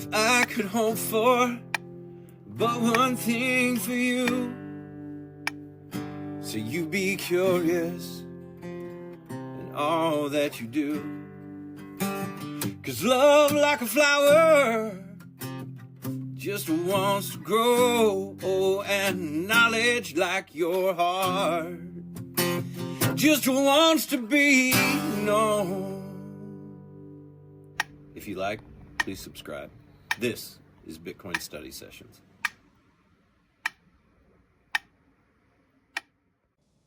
if I could hope for but one thing for you, so you be curious in all that you do. 'Cause love, like a flower, just wants to grow. Oh, and knowledge, like your heart, just wants to be known. If you like, please subscribe. This is Bitcoin Study Sessions.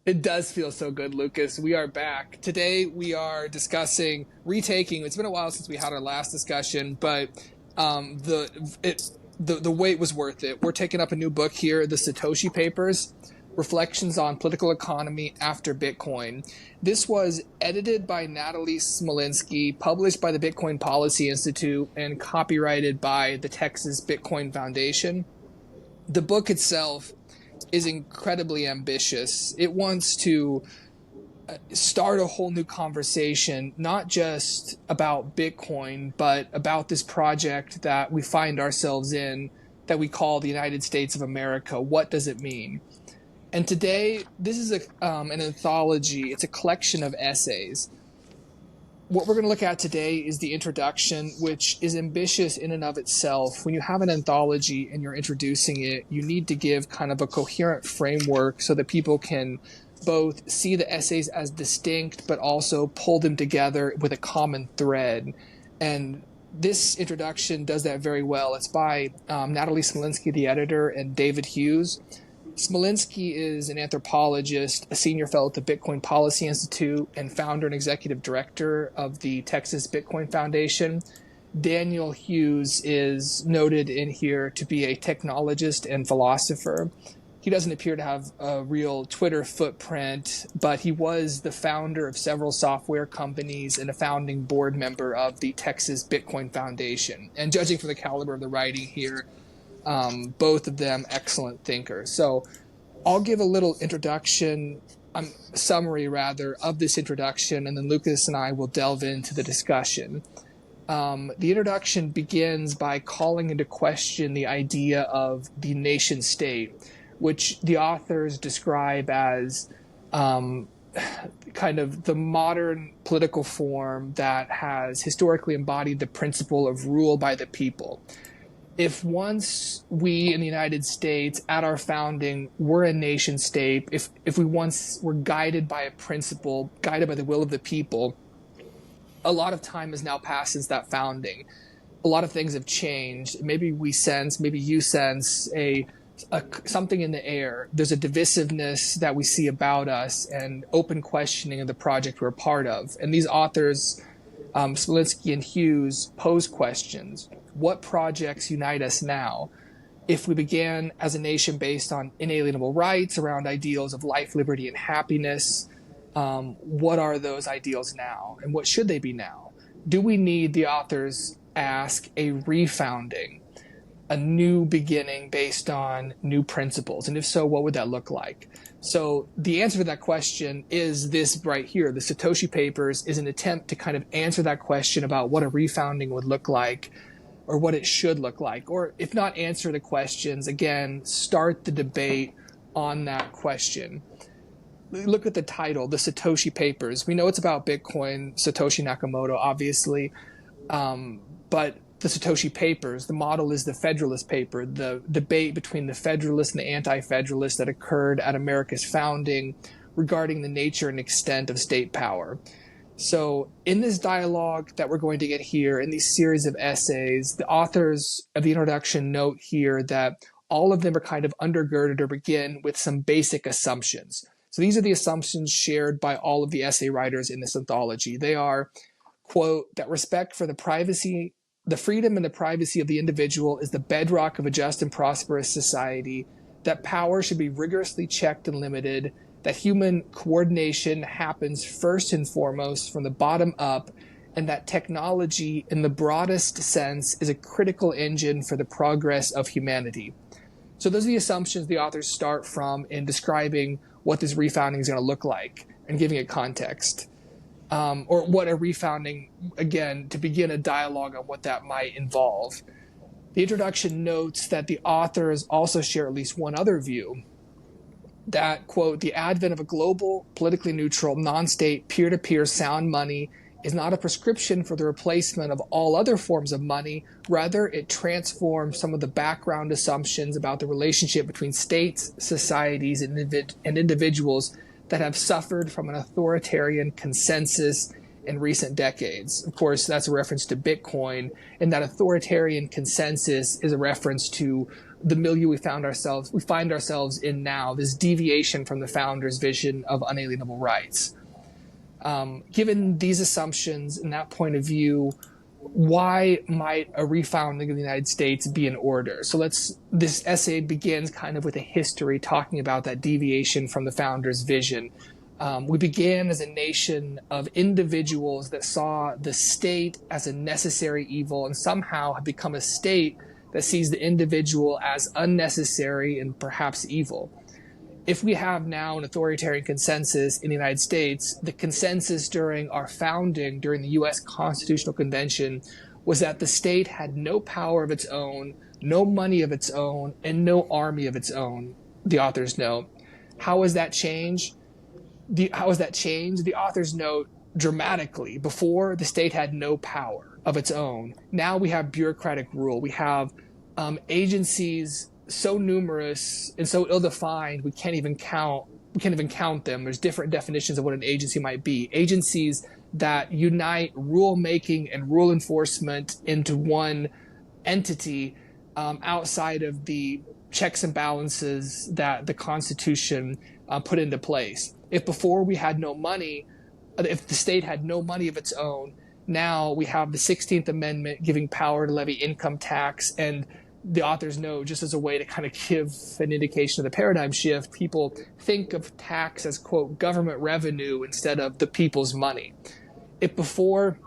It does feel so good, Lucas. We are back. Today we are discussing retaking. It's been a while since we had our last discussion, but the wait was worth it. We're taking up a new book here, the Satoshi Papers, Reflections on Political Economy After Bitcoin. This was edited by Natalie Smolinski, published by the Bitcoin Policy Institute, and copyrighted by the Texas Bitcoin Foundation. The book itself is incredibly ambitious. It wants to start a whole new conversation, not just about Bitcoin, but about this project that we find ourselves in that we call the United States of America. What does it mean? And today, this is an anthology. It's a collection of essays. What we're going to look at today is the introduction, which is ambitious in and of itself. When you have an anthology and you're introducing it, you need to give kind of a coherent framework so that people can both see the essays as distinct, but also pull them together with a common thread. And this introduction does that very well. It's by Natalie Smolinski, the editor, and David Hughes. Smolinski is an anthropologist, a senior fellow at the Bitcoin Policy Institute, and founder and executive director of the Texas Bitcoin Foundation. Daniel Hughes is noted in here to be a technologist and philosopher. He doesn't appear to have a real Twitter footprint, but he was the founder of several software companies and a founding board member of the Texas Bitcoin Foundation. And judging from the caliber of the writing here, both of them excellent thinkers. So I'll give a little introduction, summary rather, of this introduction, and then Lucas and I will delve into the discussion. The introduction begins by calling into question the idea of the nation state, which the authors describe as kind of the modern political form that has historically embodied the principle of rule by the people. If once we in the United States at our founding were a nation state, if we once were guided by a principle, guided by the will of the people, a lot of time has now passed since that founding. A lot of things have changed. Maybe we sense, maybe you sense something in the air. There's a divisiveness that we see about us and open questioning of the project we're a part of. And these authors, Smolinski and Hughes, pose questions. What projects unite us now? If we began as a nation based on inalienable rights around ideals of life, liberty, and happiness, what are those ideals now? And what should they be now? Do we need, the authors ask, a refounding, a new beginning based on new principles? And if so, what would that look like? So the answer to that question is this right here. The Satoshi Papers is an attempt to kind of answer that question about what a refounding would look like, or what it should look like, or if not answer the questions, again, start the debate on that question. Look at the title, the Satoshi Papers. We know it's about Bitcoin, Satoshi Nakamoto, obviously, but the Satoshi Papers, the model is the Federalist Paper, the debate between the Federalists and the Anti-Federalists that occurred at America's founding regarding the nature and extent of state power. So in this dialogue that we're going to get here, in these series of essays, the authors of the introduction note here that all of them are kind of undergirded or begin with some basic assumptions. So these are the assumptions shared by all of the essay writers in this anthology. They are, quote, that respect for the freedom and the privacy of the individual is the bedrock of a just and prosperous society, that power should be rigorously checked and limited, that human coordination happens first and foremost from the bottom up, and that technology in the broadest sense is a critical engine for the progress of humanity. So those are the assumptions the authors start from in describing what this refounding is going to look like and giving it context. Or what a refounding, again, to begin a dialogue on what that might involve. The introduction notes that the authors also share at least one other view, that, quote, the advent of a global, politically neutral, non-state, peer-to-peer sound money is not a prescription for the replacement of all other forms of money. Rather, it transforms some of the background assumptions about the relationship between states, societies, and individuals that have suffered from an authoritarian consensus in recent decades. Of course, that's a reference to Bitcoin, and that authoritarian consensus is a reference to the milieu we find ourselves in now, this deviation from the founders' vision of unalienable rights. Given these assumptions and that point of view, why might a refounding of the United States be in order? So this essay begins kind of with a history talking about that deviation from the founders' vision. We began as a nation of individuals that saw the state as a necessary evil and somehow have become a state that sees the individual as unnecessary and perhaps evil. If we have now an authoritarian consensus in the United States, the consensus during our founding, during the U.S. Constitutional Convention, was that the state had no power of its own, no money of its own, and no army of its own, the authors note. How has that changed? The authors note dramatically. Before, the state had no power of its own. Now we have bureaucratic rule. We have agencies so numerous and so ill-defined we can't even count them. There's different definitions of what an agency might be. Agencies that unite rule-making and rule enforcement into one entity outside of the checks and balances that the Constitution put into place. If before we had no money, if the state had no money of its own, now we have the 16th Amendment giving power to levy income tax, and the authors know, just as a way to kind of give an indication of the paradigm shift, people think of tax as, quote, government revenue instead of the people's money. If before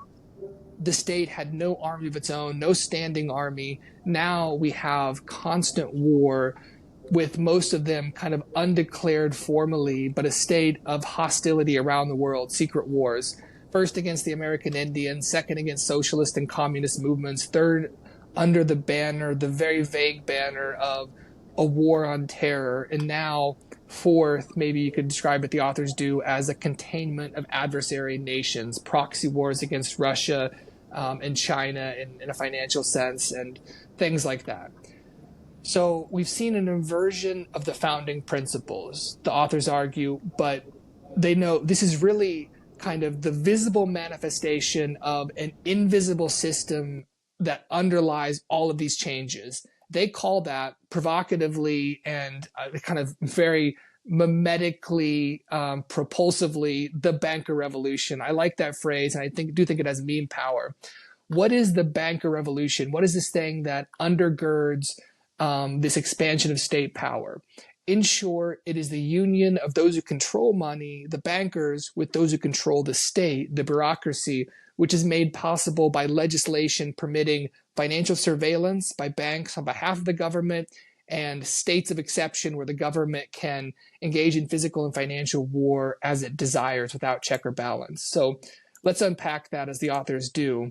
the state had no army of its own, no standing army, now we have constant war with most of them kind of undeclared formally, but a state of hostility around the world, secret wars. First against the American Indians, second against socialist and communist movements, third under the banner, the very vague banner of a war on terror, and now fourth, maybe you could describe it, the authors do, as a containment of adversary nations, proxy wars against Russia and China in a financial sense, and things like that. So we've seen an inversion of the founding principles, the authors argue, but they know this is really kind of the visible manifestation of an invisible system that underlies all of these changes. They call that provocatively and kind of very mimetically, propulsively, the banker revolution. I like that phrase, and I do think it has meme power. What is the banker revolution? What is this thing that undergirds this expansion of state power? In short, it is the union of those who control money, the bankers, with those who control the state, the bureaucracy, which is made possible by legislation permitting financial surveillance by banks on behalf of the government and states of exception where the government can engage in physical and financial war as it desires without check or balance. So let's unpack that as the authors do.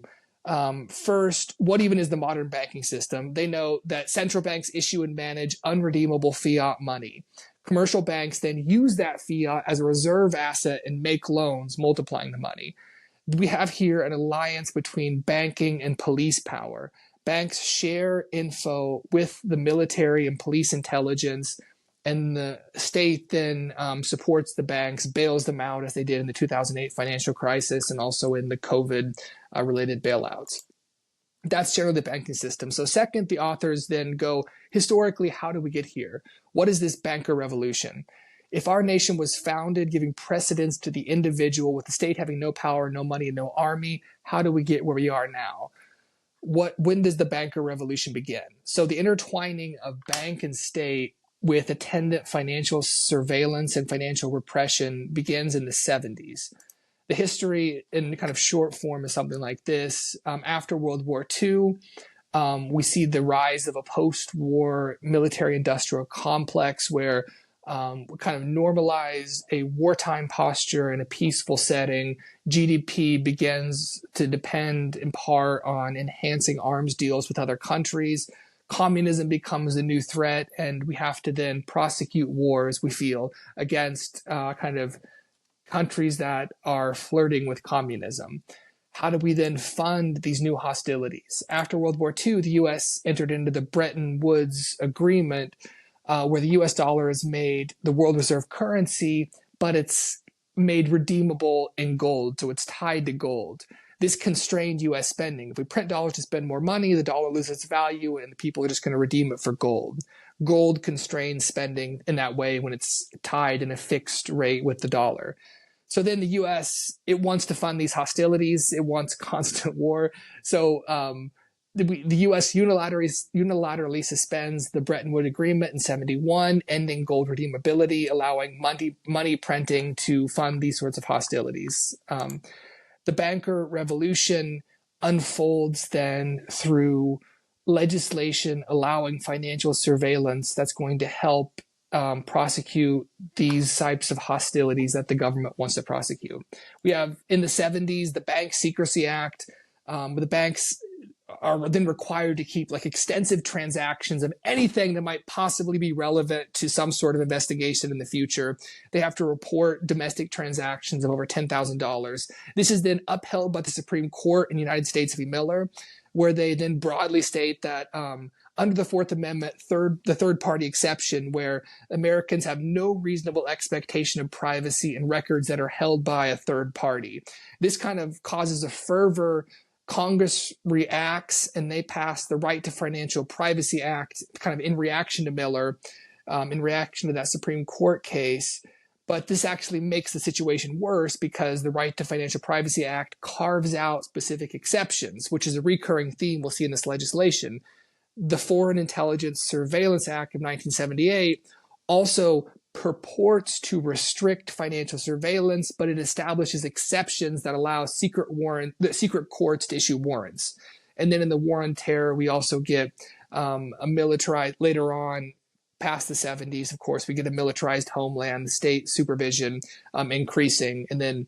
First, what even is the modern banking system? They know that central banks issue and manage unredeemable fiat money. Commercial banks then use that fiat as a reserve asset and make loans, multiplying the money. We have here an alliance between banking and police power. Banks share info with the military and police intelligence, and the state then supports the banks, bails them out as they did in the 2008 financial crisis and also in the COVID-related bailouts. That's generally the banking system. So second, the authors then go, historically, how do we get here? What is this banker revolution? If our nation was founded giving precedence to the individual with the state having no power, no money, and no army, how do we get where we are now? When does the banker revolution begin? So the intertwining of bank and state with attendant financial surveillance and financial repression begins in the 70s. The history in kind of short form is something like this. After World War II, we see the rise of a post-war military-industrial complex where we kind of normalize a wartime posture in a peaceful setting. GDP begins to depend in part on enhancing arms deals with other countries. communism becomes a new threat, and we have to then prosecute wars, we feel, against kind of countries that are flirting with communism. How do we then fund these new hostilities? After World War II, the U.S. entered into the Bretton Woods Agreement, where the U.S. dollar is made the world reserve currency, but it's made redeemable in gold, so it's tied to gold. This constrained U.S. spending. If we print dollars to spend more money, the dollar loses its value, and the people are just going to redeem it for gold. Gold constrains spending in that way when it's tied in a fixed rate with the dollar. So then the U.S., it wants to fund these hostilities. It wants constant war. So the U.S. unilaterally suspends the Bretton Woods Agreement in 1971, ending gold redeemability, allowing money printing to fund these sorts of hostilities. The banker revolution unfolds then through legislation allowing financial surveillance that's going to help prosecute these types of hostilities that the government wants to prosecute. We have in the 70s the Bank Secrecy Act, where the banks are then required to keep like extensive transactions of anything that might possibly be relevant to some sort of investigation in the future. They have to report domestic transactions of over $10,000. This is then upheld by the Supreme Court in the United States v. Miller, where they then broadly state that under the Fourth Amendment, the third party exception, where Americans have no reasonable expectation of privacy in records that are held by a third party. This kind of causes a fervor. Congress reacts and they pass the Right to Financial Privacy Act kind of in reaction to Miller, in reaction to that Supreme Court case. But this actually makes the situation worse because the Right to Financial Privacy Act carves out specific exceptions, which is a recurring theme we'll see in this legislation. The Foreign Intelligence Surveillance Act of 1978 also purports to restrict financial surveillance, but it establishes exceptions that allow secret courts to issue warrants. And then in the War on Terror, we also get a militarized, later on, past the 70s, of course, we get a militarized homeland, the state supervision increasing. And then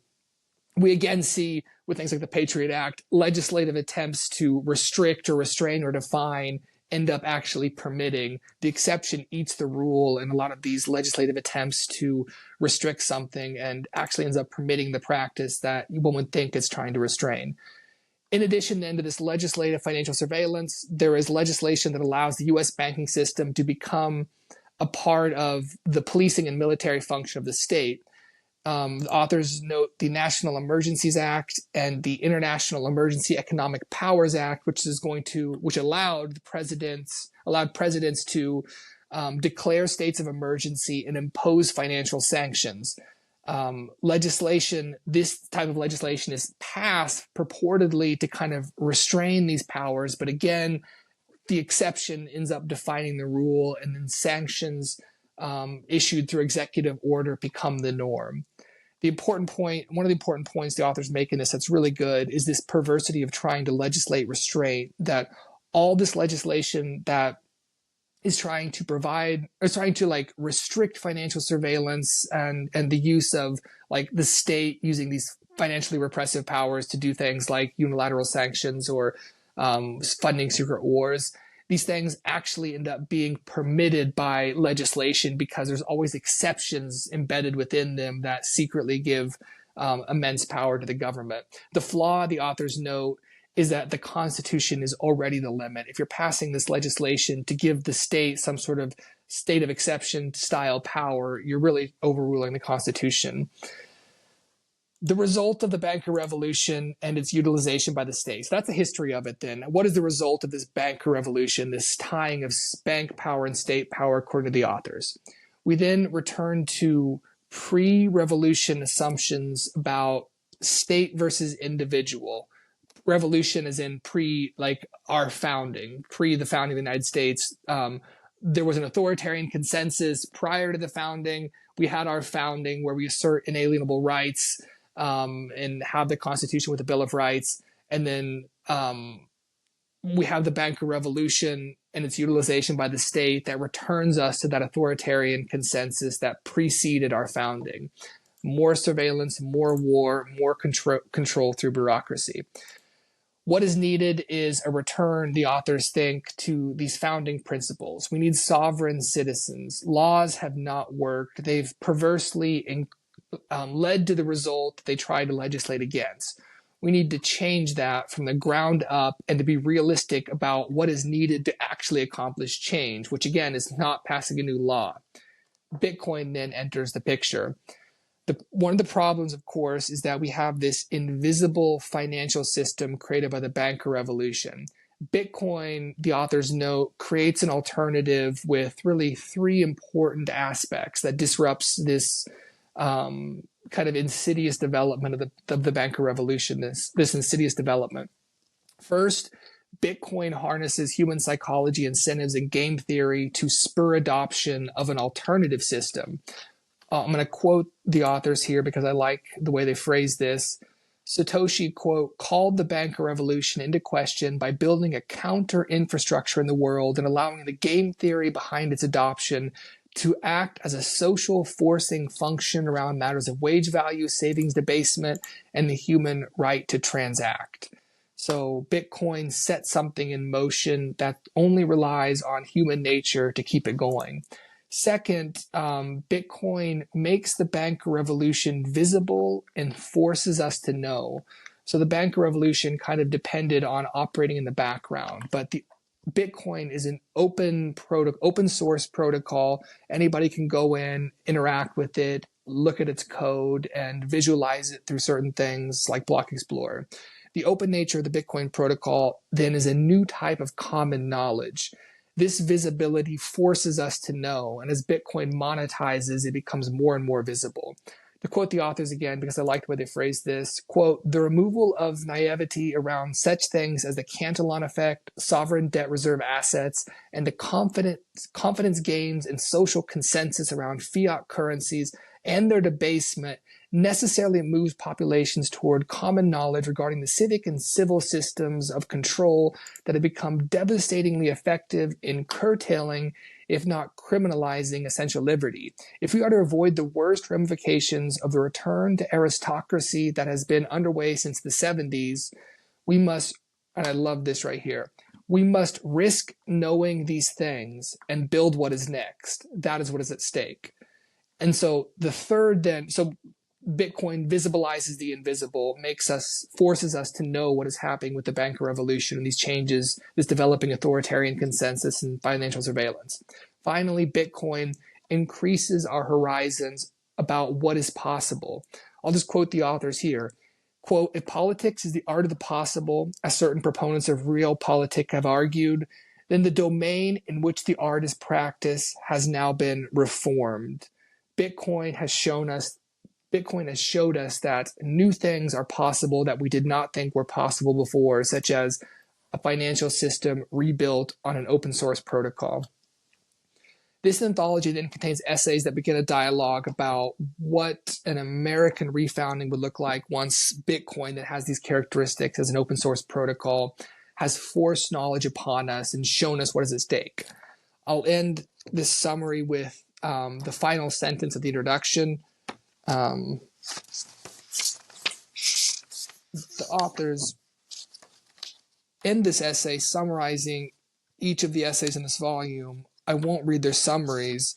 we again see with things like the Patriot Act, legislative attempts to restrict or restrain or define end up actually permitting. The exception eats the rule in a lot of these legislative attempts to restrict something and actually ends up permitting the practice that one would think is trying to restrain. In addition then to this legislative financial surveillance, there is legislation that allows the U.S. banking system to become a part of the policing and military function of the state. The authors note the National Emergencies Act and the International Emergency Economic Powers Act, which allowed presidents to declare states of emergency and impose financial sanctions. This type of legislation is passed purportedly to kind of restrain these powers, but again, the exception ends up defining the rule, and then sanctions issued through executive order become the norm. One of the important points the authors make in this that's really good is this perversity of trying to legislate restraint, that all this legislation that is trying to like restrict financial surveillance and the use of like the state using these financially repressive powers to do things like unilateral sanctions or funding secret wars. These things actually end up being permitted by legislation because there's always exceptions embedded within them that secretly give immense power to the government. The flaw, the authors note, is that the Constitution is already the limit. If you're passing this legislation to give the state some sort of state of exception style power, you're really overruling the Constitution. The result of the banker revolution and its utilization by the states. That's the history of it then. What is the result of this banker revolution, this tying of bank power and state power according to the authors? We then return to pre-revolution assumptions about state versus individual. Revolution is in our founding, the founding of the United States. There was an authoritarian consensus prior to the founding. We had our founding where we assert inalienable rights, and have the Constitution with the Bill of Rights. And then we have the banker revolution and its utilization by the state that returns us to that authoritarian consensus that preceded our founding. More surveillance, more war, more control through bureaucracy. What is needed is a return, the authors think, to these founding principles. We need sovereign citizens. Laws have not worked. They've perversely led to the result they try to legislate against. We need to change that from the ground up and to be realistic about what is needed to actually accomplish change, which again is not passing a new law. Bitcoin then enters the picture. One of the problems, of course, is that we have this invisible financial system created by the banker revolution. Bitcoin, the authors note, creates an alternative with really three important aspects that disrupts this kind of insidious development of the banker revolution, this insidious development. First, Bitcoin harnesses human psychology, incentives, and game theory to spur adoption of an alternative system. I'm going to quote the authors here because I like the way they phrase this. Satoshi, quote, called the banker revolution into question by building a counter infrastructure in the world and allowing the game theory behind its adoption to act as a social forcing function around matters of wage value, savings debasement, and the human right to transact. So Bitcoin sets something in motion that only relies on human nature to keep it going. Second, Bitcoin makes the banker revolution visible and forces us to know. So the banker revolution kind of depended on operating in the background, but the Bitcoin is an open source protocol. Anybody can go in, interact with it, look at its code, and visualize it through certain things like Block Explorer. The open nature of the Bitcoin protocol then is a new type of common knowledge. This visibility forces us to know, and as Bitcoin monetizes, it becomes more and more visible. To quote the authors again, because I like the way they phrase this, quote, the removal of naivety around such things as the Cantillon effect, sovereign debt reserve assets, and the confidence gains and social consensus around fiat currencies and their debasement necessarily moves populations toward common knowledge regarding the civic and civil systems of control that have become devastatingly effective in curtailing, if not criminalizing, essential liberty. If we are to avoid the worst ramifications of the return to aristocracy that has been underway since the 70s, we must, and I love this right here, we must risk knowing these things and build what is next. That is what is at stake. And so the third then, so Bitcoin visibilizes the invisible, forces us to know what is happening with the banker revolution and these changes, this developing authoritarian consensus and financial surveillance. Finally, Bitcoin increases our horizons about what is possible. I'll just quote the authors here. Quote, if politics is the art of the possible, as certain proponents of realpolitik have argued, then the domain in which the art is practiced has now been reformed. Bitcoin has showed us that new things are possible that we did not think were possible before, such as a financial system rebuilt on an open source protocol. This anthology then contains essays that begin a dialogue about what an American refounding would look like once Bitcoin, that has these characteristics as an open source protocol, has forced knowledge upon us and shown us what is at stake. I'll end this summary with the final sentence of the introduction. The authors end this essay summarizing each of the essays in this volume. I won't read their summaries,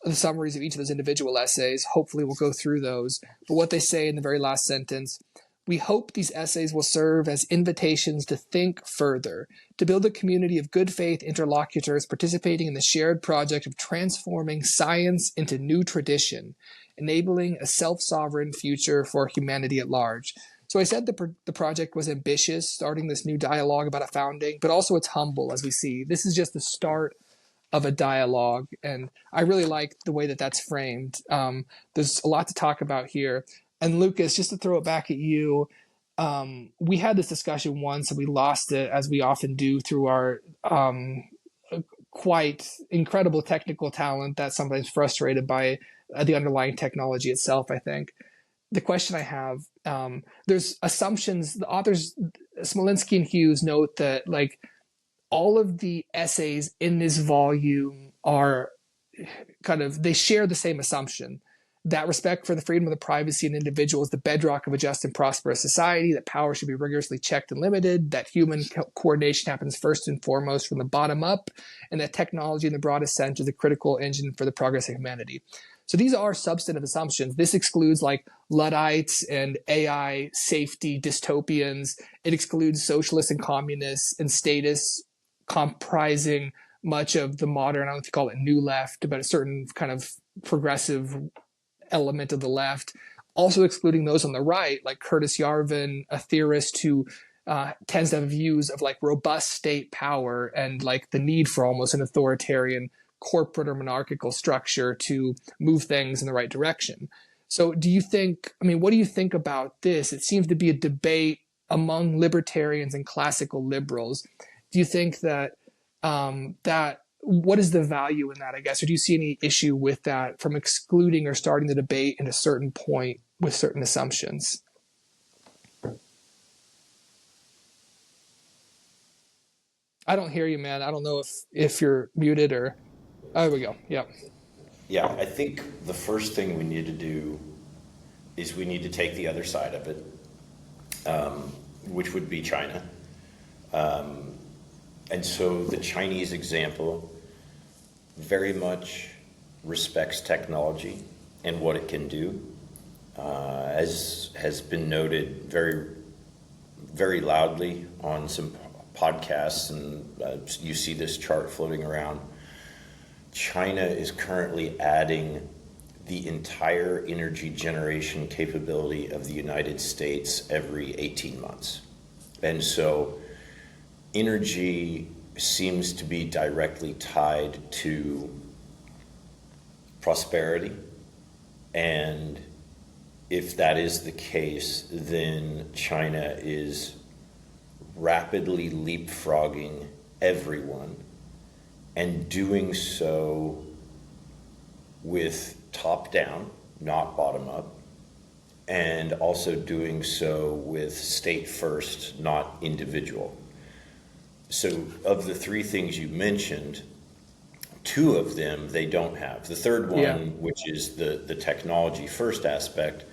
the summaries of each of those individual essays. Hopefully we'll go through those. But what they say in the very last sentence, we hope these essays will serve as invitations to think further, to build a community of good faith interlocutors participating in the shared project of transforming science into new tradition, enabling a self-sovereign future for humanity at large. So I said the project was ambitious, starting this new dialogue about a founding, but also it's humble, as we see. This is just the start of a dialogue, and I really like the way that that's framed. There's a lot to talk about here. And Lucas, just to throw it back at you, we had this discussion once and we lost it, as we often do, through our quite incredible technical talent that's sometimes frustrated by the underlying technology itself, I think. The question I have, there's assumptions, the authors, Smolinski and Hughes, note that like all of the essays in this volume are they share the same assumption. that respect for the freedom of the privacy and individual is the bedrock of a just and prosperous society, that power should be rigorously checked and limited, that human coordination happens first and foremost from the bottom up, and that technology in the broadest sense is a critical engine for the progress of humanity. So these are substantive assumptions. This excludes like Luddites and AI safety dystopians. It excludes socialists and communists and statists comprising much of the modern, I don't know if you call it new left, but a certain kind of progressive element of the left, also excluding those on the right, like Curtis Yarvin, a theorist who tends to have views of like robust state power and like the need for almost an authoritarian corporate or monarchical structure to move things in the right direction. So do you think, I mean, what do you think about this? It seems to be a debate among libertarians and classical liberals. Do you think that what is the value in that, I guess? Or do you see any issue with that from excluding or starting the debate at a certain point with certain assumptions? I don't hear you, man. I don't know if you're muted or... Oh, there we go. Yep. Yeah, I think the first thing we need to do is we need to take the other side of it, which would be China. And so the Chinese example very much respects technology and what it can do, as has been noted very, very loudly on some podcasts, and you see this chart floating around. China is currently adding the entire energy generation capability of the United States every 18 months. And so energy seems to be directly tied to prosperity. And if that is the case, then China is rapidly leapfrogging everyone, and doing so with top down, not bottom up, and also doing so with state first, not individual. So of the three things you mentioned, two of them they don't have. The third one, which is the technology first aspect,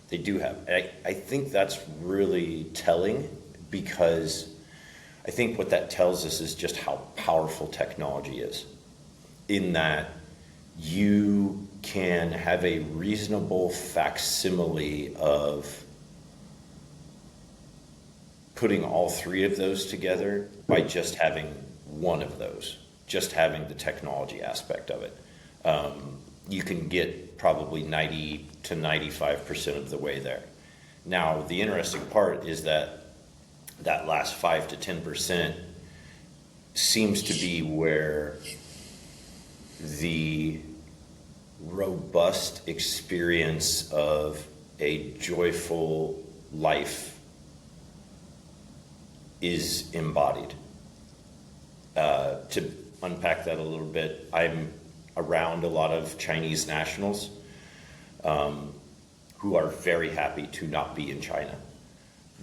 they do have. I think that's really telling, because I think what that tells us is just how powerful technology is, in that you can have a reasonable facsimile of putting all three of those together by just having one of those, just having the technology aspect of it. You can get probably 90 to 95% of the way there. Now, the interesting part is that last 5 to 10% seems to be where the robust experience of a joyful life is embodied. To unpack that a little bit, I'm around a lot of Chinese nationals who are very happy to not be in China,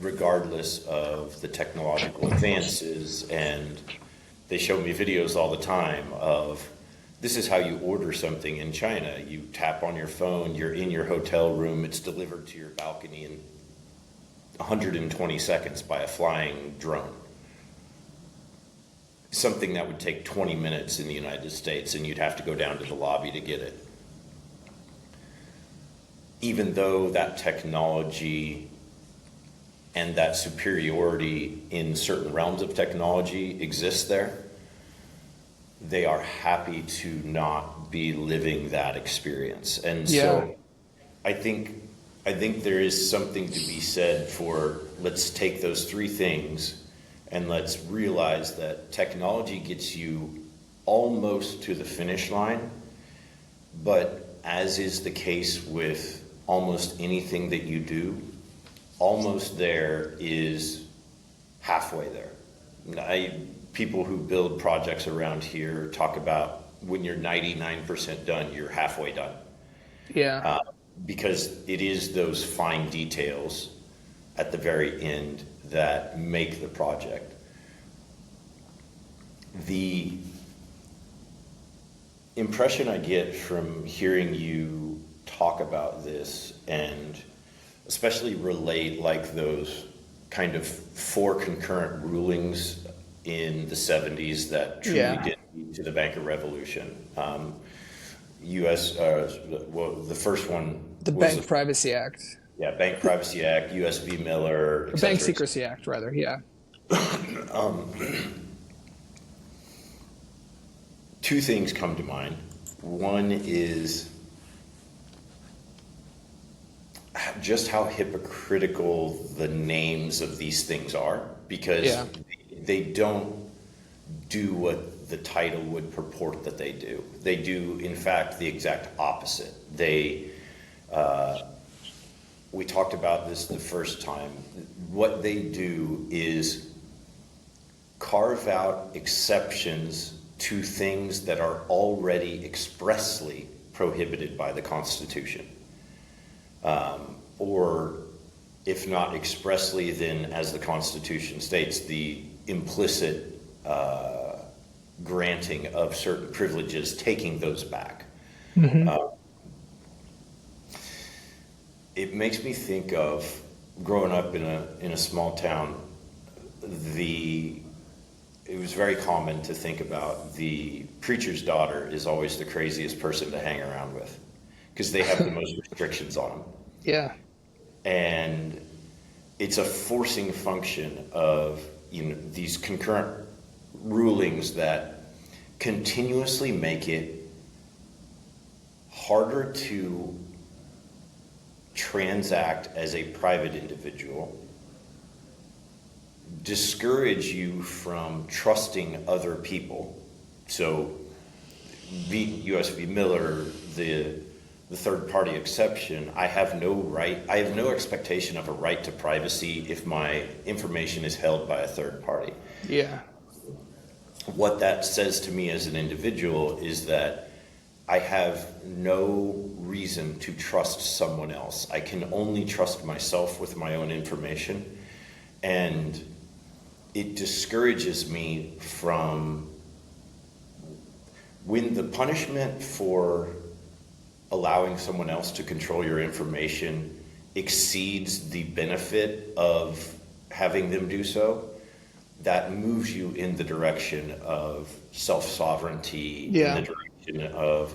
regardless of the technological advances. And they show me videos all the time of, this is how you order something in China. You tap on your phone, you're in your hotel room, it's delivered to your balcony in 120 seconds by a flying drone. Something that would take 20 minutes in the United States, and you'd have to go down to the lobby to get it. Even though that technology and that superiority in certain realms of technology exists there, they are happy to not be living that experience. And so I think there is something to be said for, let's take those three things and let's realize that technology gets you almost to the finish line, but as is the case with almost anything that you do, almost there is halfway there. People who build projects around here talk about when you're 99% done, you're halfway done. Yeah. Because it is those fine details at the very end that make the project. The impression I get from hearing you talk about this and especially relate like those kind of 4 concurrent rulings in the 70s that truly did lead to the banking revolution. The first one The was Bank Privacy Act. Yeah, Bank Privacy Act, US v. Miller, The Bank Secrecy Act, rather, yeah. 2 things come to mind. One is just how hypocritical the names of these things are, because they don't do what the title would purport that they do. They do, in fact, the exact opposite. We talked about this the first time. What they do is carve out exceptions to things that are already expressly prohibited by the Constitution. Or if not expressly, then as the Constitution states, the implicit granting of certain privileges, taking those back. It makes me think of growing up in a small town. It was very common to think about the preacher's daughter is always the craziest person to hang around with because they have the most restrictions on them. Yeah. And it's a forcing function of these concurrent rulings that continuously make it harder to transact as a private individual, discourage you from trusting other people. So US v. Miller, the third party exception, I have no expectation of a right to privacy if my information is held by a third party. Yeah. What that says to me as an individual is that I have no reason to trust someone else. I can only trust myself with my own information. And it discourages me from, when the punishment for allowing someone else to control your information exceeds the benefit of having them do so, that moves you in the direction of self-sovereignty, in the direction of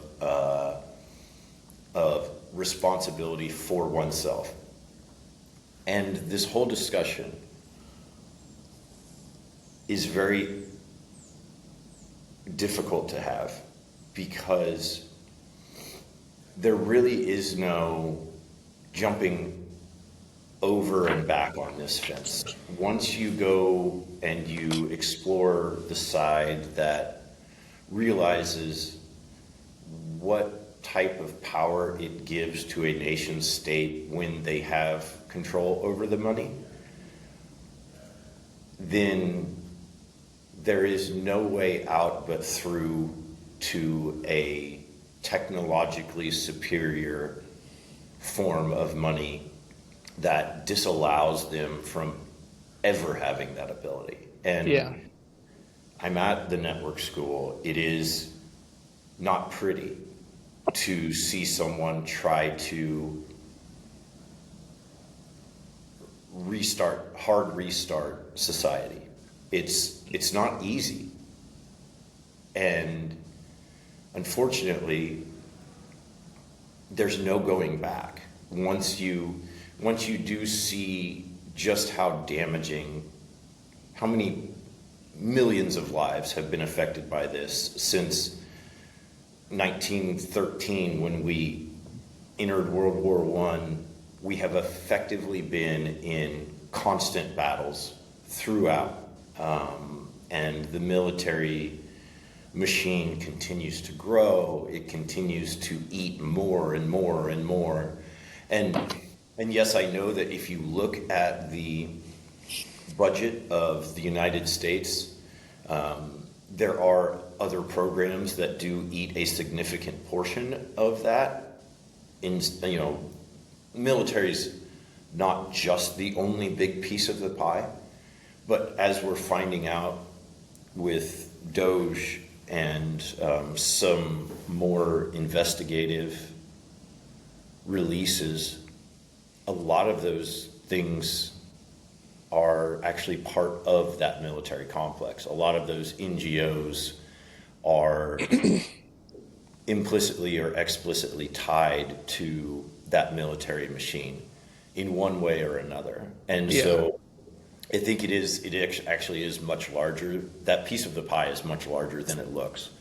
responsibility for oneself. And this whole discussion is very difficult to have because there really is no jumping over and back on this fence. Once you go and you explore the side that realizes what type of power it gives to a nation state when they have control over the money, then there is no way out but through to a technologically superior form of money that disallows them from ever having that ability. And I'm at the network school. It is not pretty to see someone try to hard restart society. It's not easy. And unfortunately, there's no going back. Once you do see just how damaging, how many millions of lives have been affected by this since 1913 when we entered World War I, we have effectively been in constant battles throughout. And the military machine continues to grow. It continues to eat more and more and more. And yes, I know that if you look at the budget of the United States, there are other programs that do eat a significant portion of that. Military's not just the only big piece of the pie, but as we're finding out with Doge and some more investigative releases, a lot of those things are actually part of that military complex. A lot of those NGOs are implicitly or explicitly tied to that military machine in one way or another. And so I think it actually is much larger. That piece of the pie is much larger than it looks.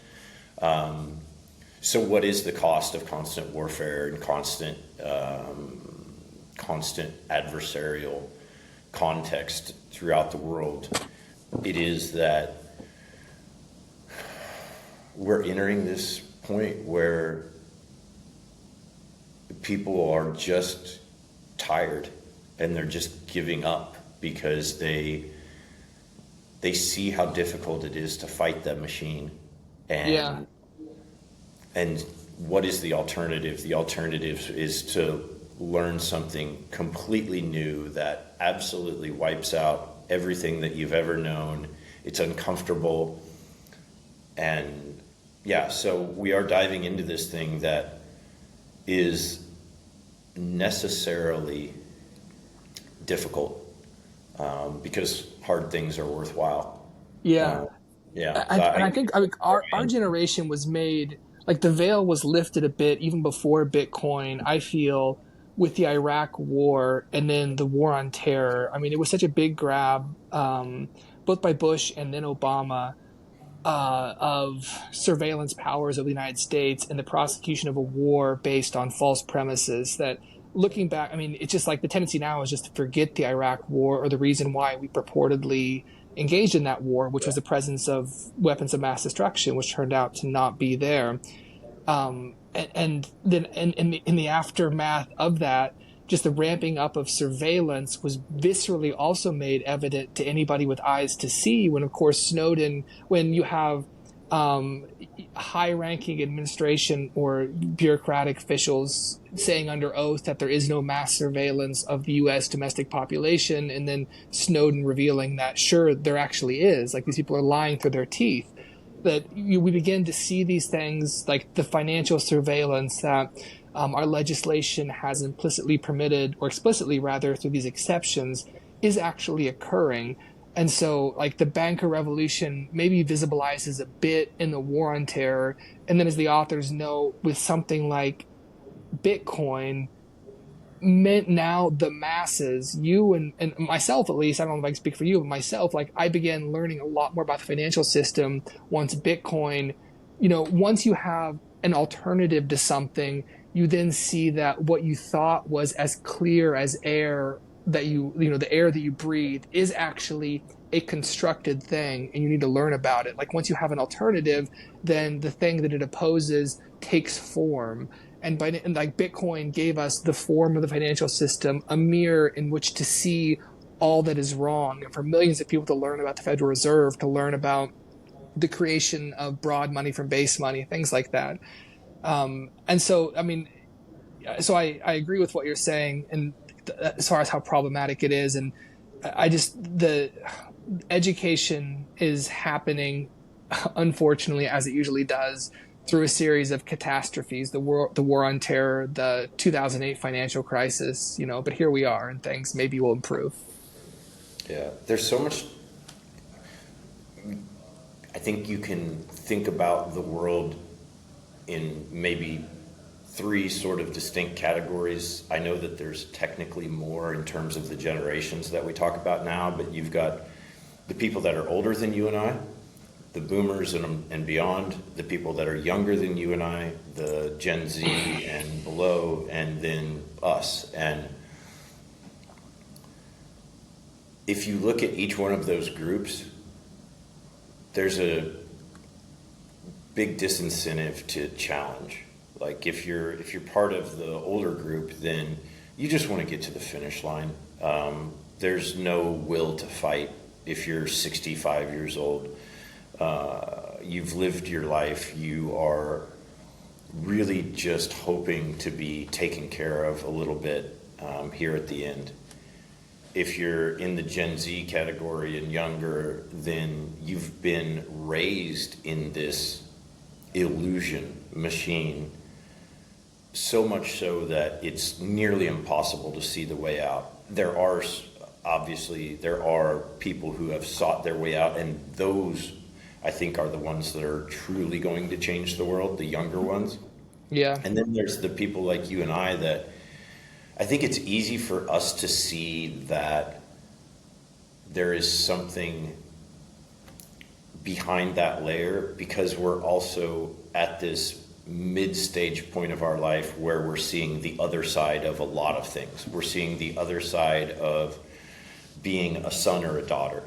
So what is the cost of constant warfare and constant adversarial context throughout the world? It is that we're entering this point where people are just tired and they're just giving up because they see how difficult it is to fight that machine. And what is the alternative? The alternative is to learn something completely new that absolutely wipes out everything that you've ever known. It's uncomfortable. And so we are diving into this thing that is necessarily difficult, because hard things are worthwhile. I think our generation was made, like, the veil was lifted a bit even before Bitcoin, I feel, with the Iraq war and then the war on terror. I mean, it was such a big grab, both by Bush and then Obama, of surveillance powers of the United States and the prosecution of a war based on false premises that, looking back, I mean, it's just like the tendency now is just to forget the Iraq war or the reason why we purportedly engaged in that war, which was the presence of weapons of mass destruction, which turned out to not be there. And then in the aftermath of that, just the ramping up of surveillance was viscerally also made evident to anybody with eyes to see when, of course, Snowden, when you have high-ranking administration or bureaucratic officials saying under oath that there is no mass surveillance of the U.S. domestic population, and then Snowden revealing that, sure, there actually is. Like, these people are lying through their teeth. That we begin to see these things, like the financial surveillance that our legislation has implicitly permitted, or explicitly rather, through these exceptions, is actually occurring. And so, like, the banker revolution maybe visibilizes a bit in the war on terror. And then, as the authors know, with something like Bitcoin, meant now the masses, you and myself, at least, I don't know if I can speak for you, but myself, like, I began learning a lot more about the financial system once Bitcoin, once you have an alternative to something, you then see that what you thought was as clear as air, that the air that you breathe is actually a constructed thing, and you need to learn about it. Like, once you have an alternative, then the thing that it opposes takes form. And like, Bitcoin gave us the form of the financial system, a mirror in which to see all that is wrong, and for millions of people to learn about the Federal Reserve, to learn about the creation of broad money from base money, things like that. And so, I mean, so I agree with what you're saying, and as far as how problematic it is, and the education is happening, unfortunately, as it usually does, through a series of catastrophes, the war on terror, the 2008 financial crisis, but here we are, and things maybe will improve. Yeah, there's so much. I think you can think about the world in maybe three sort of distinct categories. I know that there's technically more in terms of the generations that we talk about now, but you've got the people that are older than you and I, the boomers and beyond, the people that are younger than you and I, the Gen Z and below, and then us. And if you look at each one of those groups, there's a big disincentive to challenge. Like, if you're part of the older group, then you just want to get to the finish line. There's no will to fight. If you're 65 years old, you've lived your life, you are really just hoping to be taken care of a little bit here at the end. If you're in the Gen Z category and younger, then you've been raised in this illusion machine so much so that it's nearly impossible to see the way out. There are people who have sought their way out, and those, I think, are the ones that are truly going to change the world, the younger ones. Yeah. And then there's the people like you and I that I think it's easy for us to see that there is something behind that layer because we're also at this mid-stage point of our life where we're seeing the other side of a lot of things. We're seeing the other side of being a son or a daughter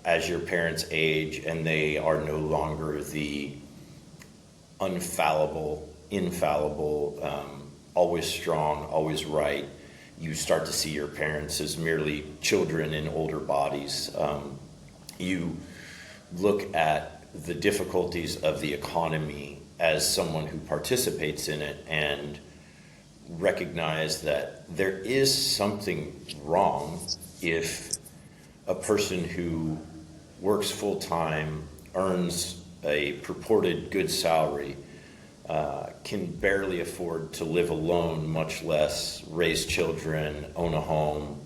as your parents age and they are no longer the infallible, always strong, always right. You start to see your parents as merely children in older bodies. You look at the difficulties of the economy as someone who participates in it and recognize that there is something wrong if a person who works full-time, earns a purported good salary, can barely afford to live alone, much less raise children, own a home,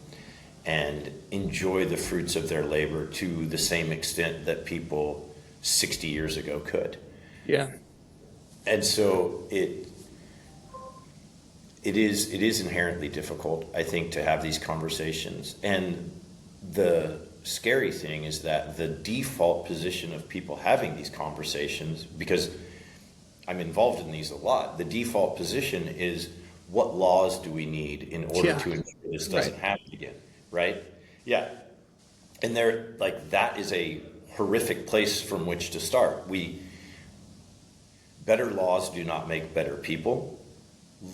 and enjoy the fruits of their labor to the same extent that people 60 years ago could. Yeah. And so it is inherently difficult, I think, to have these conversations. And the scary thing is that the default position of people having these conversations, because I'm involved in these a lot, the default position is, what laws do we need in order to ensure this doesn't happen again, right? Yeah. And that is a horrific place from which to start. Better laws do not make better people.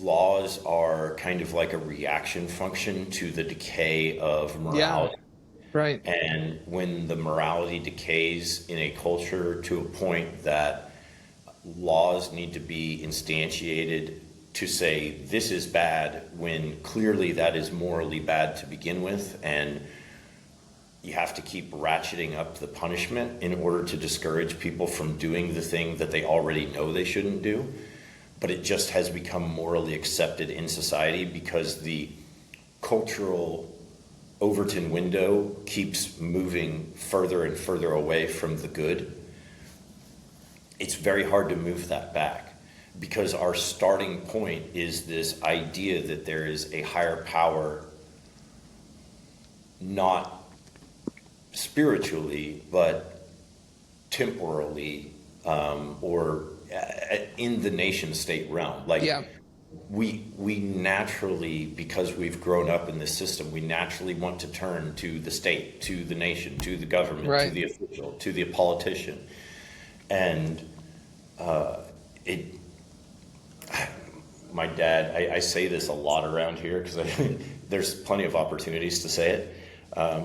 Laws are kind of like a reaction function to the decay of morality. Yeah. Right. And when the morality decays in a culture to a point that laws need to be instantiated to say this is bad when clearly that is morally bad to begin with, and you have to keep ratcheting up the punishment in order to discourage people from doing the thing that they already know they shouldn't do. But it just has become morally accepted in society because the cultural Overton window keeps moving further and further away from the good. It's very hard to move that back because our starting point is this idea that there is a higher power, not spiritually, but temporally, or in the nation state realm. We naturally, because we've grown up in this system, we naturally want to turn to the state, to the nation, to the government, to the official, to the politician. And my dad, I say this a lot around here because there's plenty of opportunities to say it.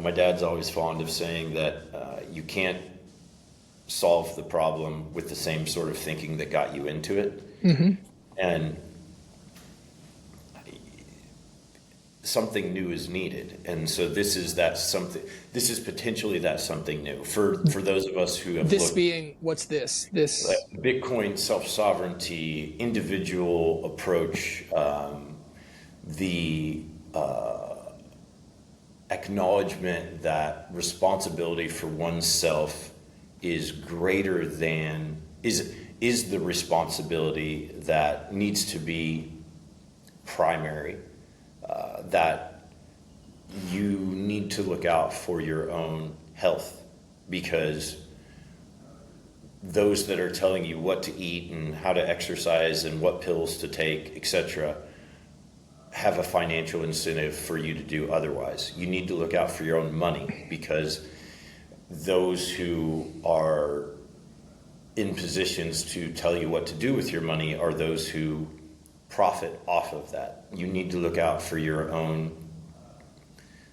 My dad's always fond of saying that you can't solve the problem with the same sort of thinking that got you into it. Mm-hmm. And something new is needed. And so this is potentially that something new for those of us who have what's this Bitcoin, self-sovereignty, individual approach, the acknowledgement that responsibility for oneself is greater than is the responsibility that needs to be primary. That you need to look out for your own health, because those that are telling you what to eat and how to exercise and what pills to take, etc., have a financial incentive for you to do otherwise. You need to look out for your own money, because those who are in positions to tell you what to do with your money are those who profit off of that. You need to look out for your own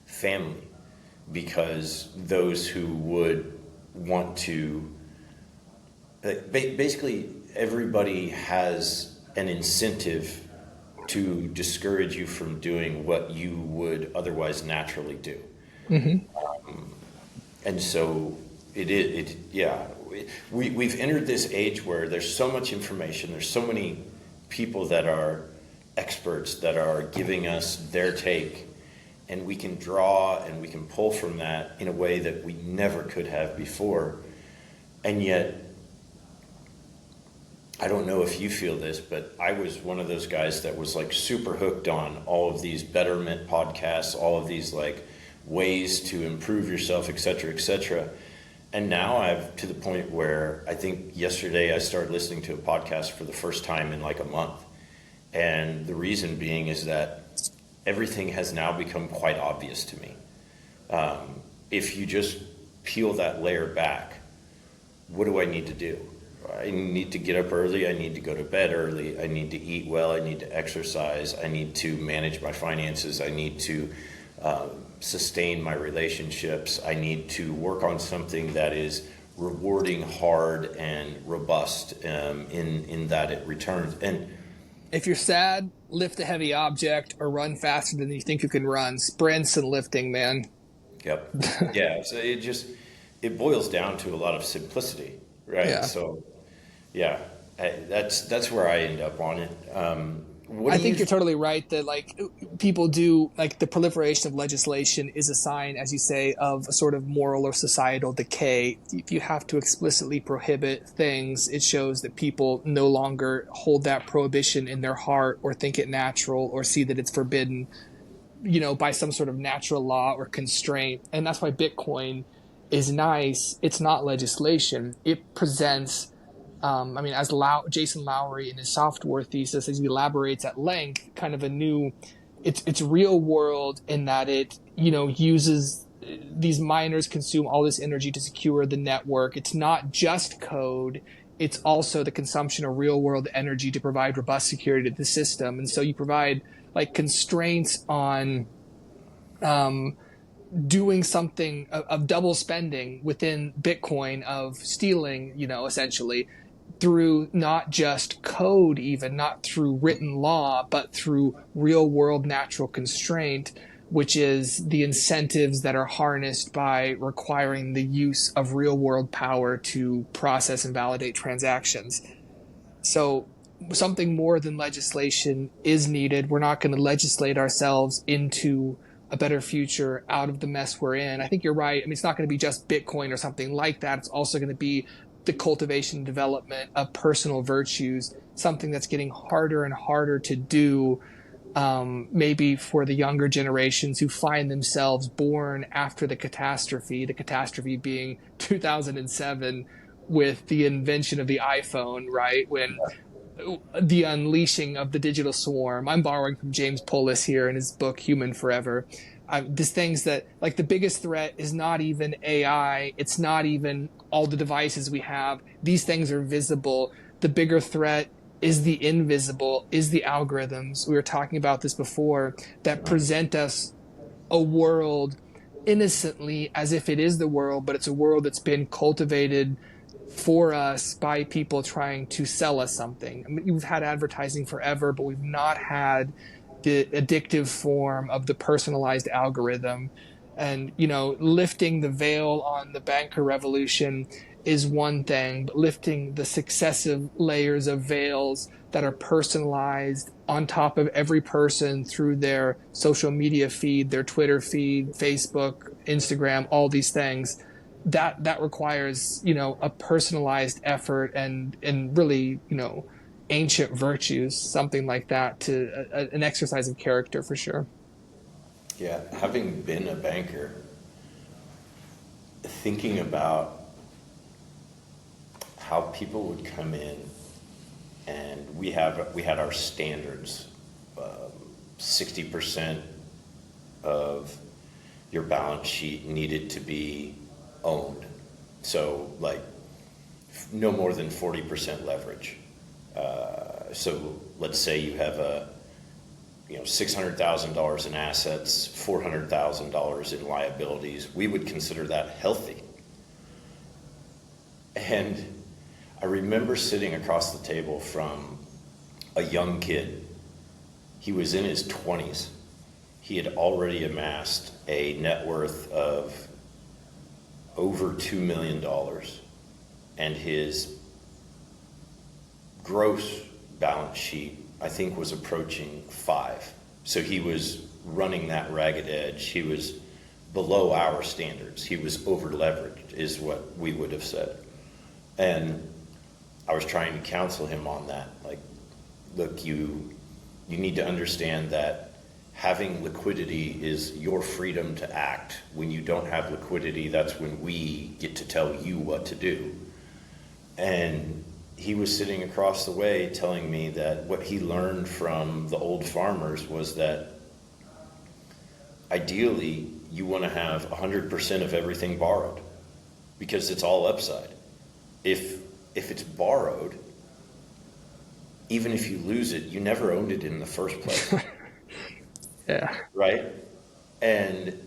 family, because those who would want to, basically everybody has an incentive to discourage you from doing what you would otherwise naturally do. Mm-hmm. And so we've entered this age where there's so much information, there's so many people that are experts that are giving us their take, and we can draw and we can pull from that in a way that we never could have before. And yet, I don't know if you feel this, but I was one of those guys that was like super hooked on all of these betterment podcasts, all of these like ways to improve yourself, et cetera, et cetera. And now I've to the point where I think yesterday I started listening to a podcast for the first time in like a month. And the reason being is that everything has now become quite obvious to me. If you just peel that layer back, what do I need to do? I need to get up early. I need to go to bed early. I need to eat well. I need to exercise. I need to manage my finances. I need to sustain my relationships. I need to work on something that is rewarding, hard, and robust in that it returns. And if you're sad, lift a heavy object or run faster than you think you can run. Sprints and lifting, man. Yep. Yeah. So it boils down to a lot of simplicity, right? Yeah. So, yeah, that's where I end up on it. I think you're totally right that like people do like the proliferation of legislation is a sign, as you say, of a sort of moral or societal decay. If you have to explicitly prohibit things, it shows that people no longer hold that prohibition in their heart or think it natural or see that it's forbidden, by some sort of natural law or constraint. And that's why Bitcoin is nice. It's not legislation. It presents as Jason Lowery in his software thesis, as he elaborates at length, kind of a new, it's real world in that it, uses these miners consume all this energy to secure the network. It's not just code. It's also the consumption of real world energy to provide robust security to the system. And so you provide like constraints on, doing something of double spending within Bitcoin, of stealing, essentially, through not just code, even not through written law, but through real world natural constraint, which is the incentives that are harnessed by requiring the use of real world power to process and validate transactions. So something more than legislation is needed. We're not going to legislate ourselves into a better future out of the mess we're in. I think you're right. It's not going to be just Bitcoin or something like that. It's also going to be the cultivation and development of personal virtues, something that's getting harder and harder to do, maybe for the younger generations who find themselves born after the catastrophe being 2007 with the invention of the iPhone, right? When the unleashing of the digital swarm. I'm borrowing from James Polis here in his book, Human Forever. These things that, like, the biggest threat is not even AI. It's not even all the devices we have. These things are visible. The bigger threat is the invisible, is the algorithms. We were talking about this before, that present us a world innocently as if it is the world, but it's a world that's been cultivated for us by people trying to sell us something. We've had advertising forever, but we've not had the addictive form of the personalized algorithm. And, lifting the veil on the banker revolution is one thing, but lifting the successive layers of veils that are personalized on top of every person through their social media feed, their Twitter feed, Facebook, Instagram, all these things, that requires, a personalized effort and really, ancient virtues, something like that, to an exercise of character for sure. Yeah, having been a banker, thinking about how people would come in, and we had our standards. 60% of your balance sheet needed to be owned, so like no more than 40% leverage. So let's say you have $600,000 in assets, $400,000 in liabilities. We would consider that healthy. And I remember sitting across the table from a young kid. He was in his 20s. He had already amassed a net worth of over $2 million, and his gross balance sheet I think, was approaching 5. So he was running that ragged edge. He was below our standards. He was over leveraged, is what we would have said. And I was trying to counsel him on that. Like, look, you need to understand that having liquidity is your freedom to act. When you don't have liquidity, that's when we get to tell you what to do. And he was sitting across the way telling me that what he learned from the old farmers was that ideally you want to have 100% of everything borrowed, because it's all upside. If it's borrowed, even if you lose it, you never owned it in the first place. Yeah. Right? And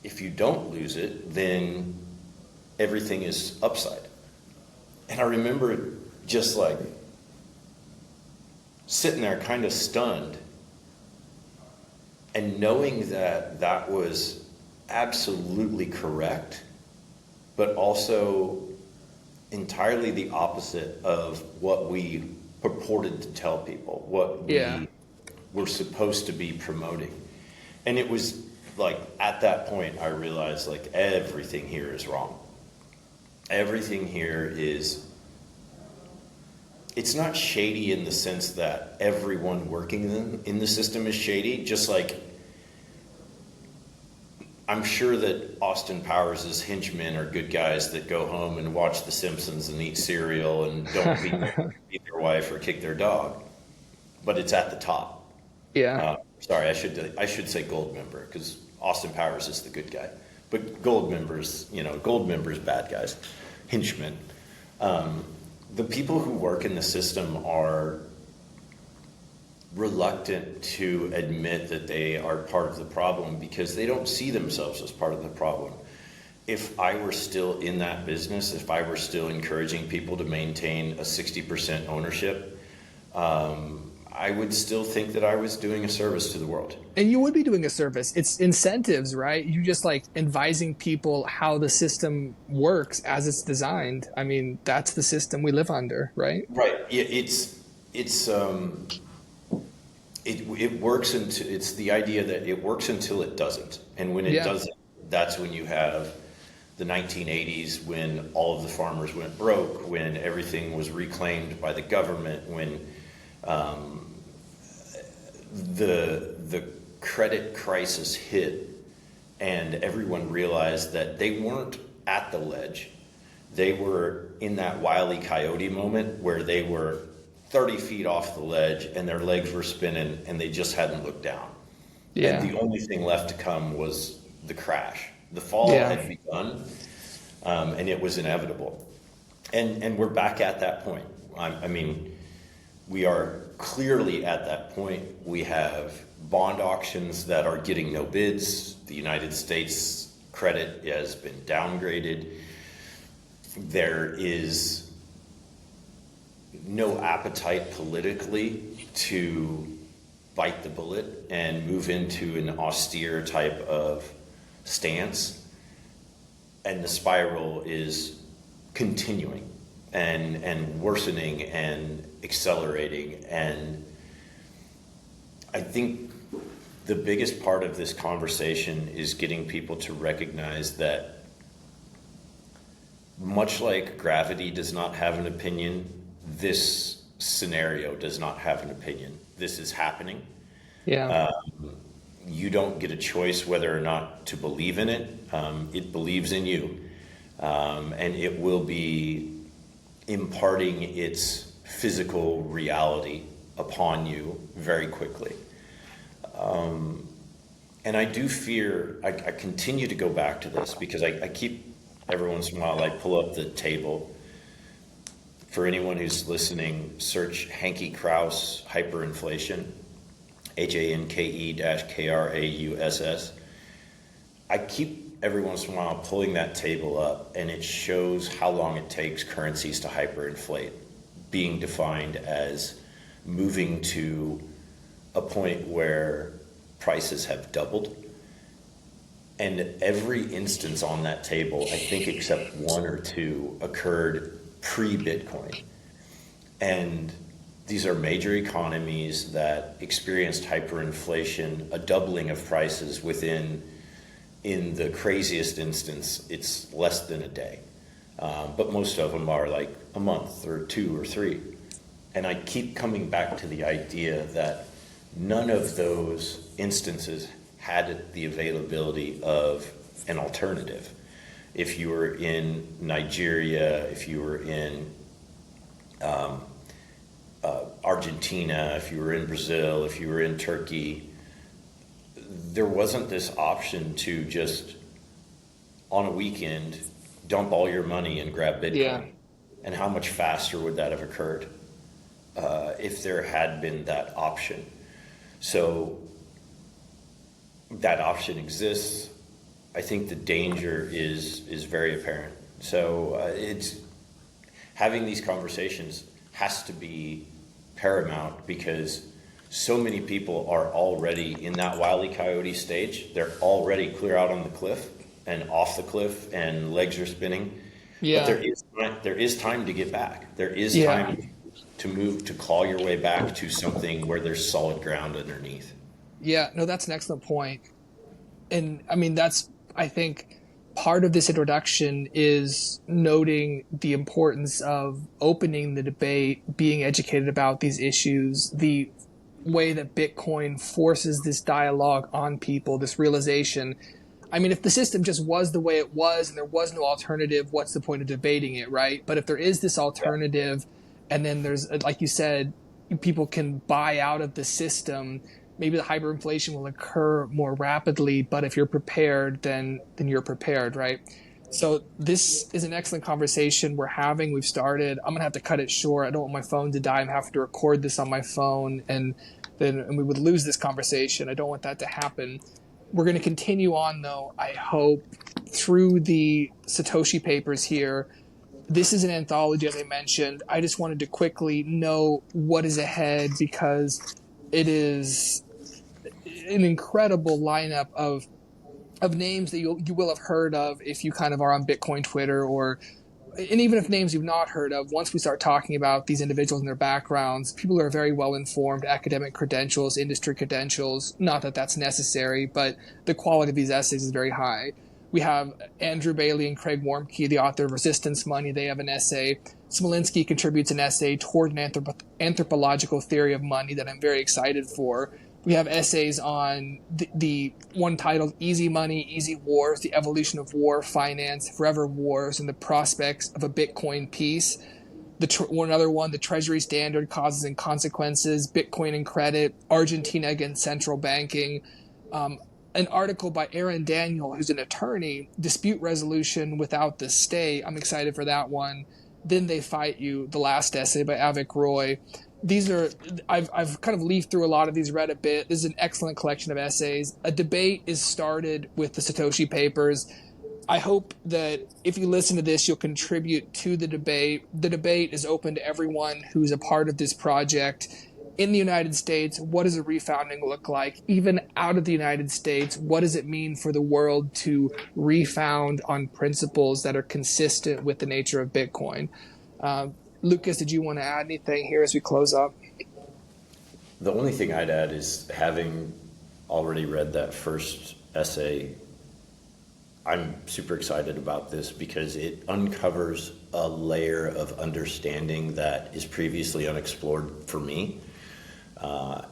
if you don't lose it, then everything is upside. And I remember just like sitting there kind of stunned and knowing that that was absolutely correct, but also entirely the opposite of what we purported to tell people, what we were supposed to be promoting. And it was like, at that point, I realized like everything here is wrong. Everything here is, it's not shady in the sense that everyone working in the system is shady, just like I'm sure that Austin Powers' henchmen are good guys that go home and watch The Simpsons and eat cereal and don't beat their wife or kick their dog. But it's at the top. Yeah. Sorry, I should say gold member, because Austin Powers is the good guy. But gold members, bad guys, henchmen. The people who work in the system are reluctant to admit that they are part of the problem because they don't see themselves as part of the problem. If I were still in that business, if I were still encouraging people to maintain a 60% ownership, I would still think that I was doing a service to the world. And you would be doing a service. It's incentives, right? You just like advising people how the system works as it's designed. I mean, that's the system we live under, right? Right. Yeah, it works until, it's the idea that it works until it doesn't. And when it doesn't, that's when you have the 1980s, when all of the farmers went broke, when everything was reclaimed by the government, when the credit crisis hit and everyone realized that they weren't at the ledge. They were in that Wile E. Coyote moment where they were 30 feet off the ledge and their legs were spinning and they just hadn't looked down. Yeah. And the only thing left to come was the crash. The fall had begun, and it was inevitable. And we're back at that point. I mean, we are clearly at that point. We have bond auctions that are getting no bids. The United States credit has been downgraded. There is no appetite politically to bite the bullet and move into an austere type of stance. And the spiral is continuing and worsening and accelerating. And I think the biggest part of this conversation is getting people to recognize that much like gravity does not have an opinion, this scenario does not have an opinion. This is happening. Yeah. You don't get a choice whether or not to believe in it. It believes in you. And it will be imparting its physical reality upon you very quickly. And I do fear, I continue to go back to this because I keep, every once in a while, I pull up the table. For anyone who's listening, search Hanke Krauss hyperinflation, HANKE-KRAUSS. I keep every once in a while pulling that table up, and it shows how long it takes currencies to hyperinflate, being defined as moving to a point where prices have doubled. And every instance on that table, I think except one or two, occurred pre-Bitcoin. And these are major economies that experienced hyperinflation, a doubling of prices in the craziest instance, it's less than a day. But most of them are like a month or 2 or 3. And I keep coming back to the idea that none of those instances had the availability of an alternative. If you were in Nigeria, if you were in Argentina, if you were in Brazil, if you were in Turkey, there wasn't this option to just, on a weekend, dump all your money and grab Bitcoin. Yeah. And how much faster would that have occurred if there had been that option? So that option exists. I think the danger is very apparent. So it's having these conversations has to be paramount, because so many people are already in that Wile E. Coyote stage. They're already clear out on the cliff and off the cliff and legs are spinning. Yeah. But there is time to get back. There is time to move, to claw your way back to something where there's solid ground underneath. Yeah, no, that's an excellent point. And I mean, I think part of this introduction is noting the importance of opening the debate, being educated about these issues, the way that Bitcoin forces this dialogue on people, this realization. I mean, if the system just was the way it was and there was no alternative, what's the point of debating it, right? But if there is this alternative, and then there's, like you said, people can buy out of the system, maybe the hyperinflation will occur more rapidly, but if you're prepared, then you're prepared, right? So this is an excellent conversation we're having. We've started. I'm going to have to cut it short. I don't want my phone to die. I'm having to record this on my phone, and we would lose this conversation. I don't want that to happen. We're going to continue on, though, I hope, through the Satoshi Papers here. This is an anthology, as I mentioned. I just wanted to quickly know what is ahead, because it is an incredible lineup of names that you will have heard of if you kind of are on Bitcoin Twitter, and even if names you've not heard of. Once we start talking about these individuals and their backgrounds, people are very well informed, academic credentials, industry credentials. Not that that's necessary, but the quality of these essays is very high. We have Andrew Bailey and Craig Warmke, the author of Resistance Money. They have an essay. Smolinski contributes an essay toward an anthropological theory of money that I'm very excited for. We have essays on the one titled Easy Money, Easy Wars, the evolution of war, finance, forever wars, and the prospects of a Bitcoin peace. Another one, the Treasury Standard, Causes and Consequences, Bitcoin and Credit, Argentina Against Central Banking. An article by Aaron Daniel, who's an attorney, Dispute Resolution Without the State. I'm excited for that one. Then They Fight You, the last essay by Avik Roy. These are, I've kind of leafed through a lot of these, read a bit. This is an excellent collection of essays. A debate is started with the Satoshi Papers. I hope that if you listen to this, you'll contribute to the debate. The debate is open to everyone who's a part of this project. In the United States, what does a refounding look like? Even out of the United States, what does it mean for the world to refound on principles that are consistent with the nature of Bitcoin? Lucas, did you want to add anything here as we close up? The only thing I'd add is, having already read that first essay, I'm super excited about this because it uncovers a layer of understanding that is previously unexplored for me.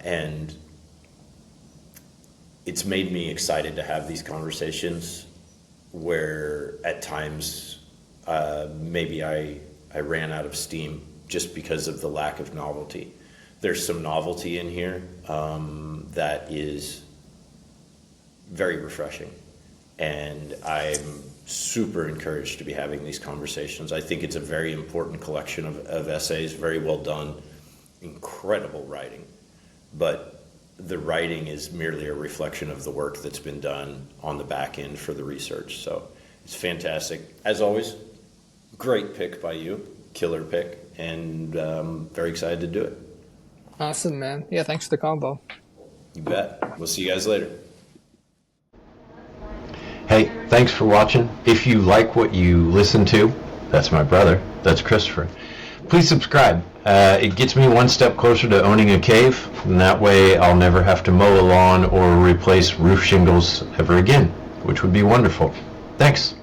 And it's made me excited to have these conversations where at times maybe I ran out of steam just because of the lack of novelty. There's some novelty in here that is very refreshing. And I'm super encouraged to be having these conversations. I think it's a very important collection of essays, very well done, incredible writing. But the writing is merely a reflection of the work that's been done on the back end for the research. So it's fantastic. As always, great pick by you, killer pick, and very excited to do it. Awesome, man. Yeah, thanks for the combo. You bet. We'll see you guys later. Hey, thanks for watching. If you like what you listen to, that's my brother, that's Christopher. please subscribe. It gets me one step closer to owning a cave, and that way I'll never have to mow a lawn or replace roof shingles ever again, which would be wonderful. Thanks.